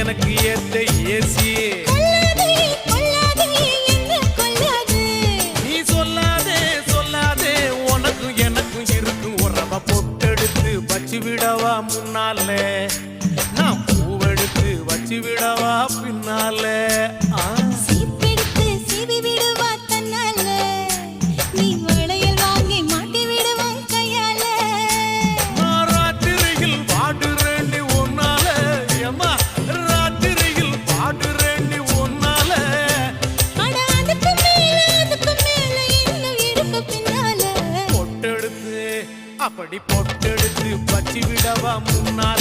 எனக்கு ஏத்த ஏசி. நீ சொல்லாதே சொல்லாதே உனக்கும் எனக்கும் இருக்கும் உறவ பொட்டெடுத்து வச்சு விடவா முன்னால, நான் பூவெடுத்து வச்சு விடவா பின்னால. அப்படி பொட்டெடுத்து வச்சு விடவா முன்னால.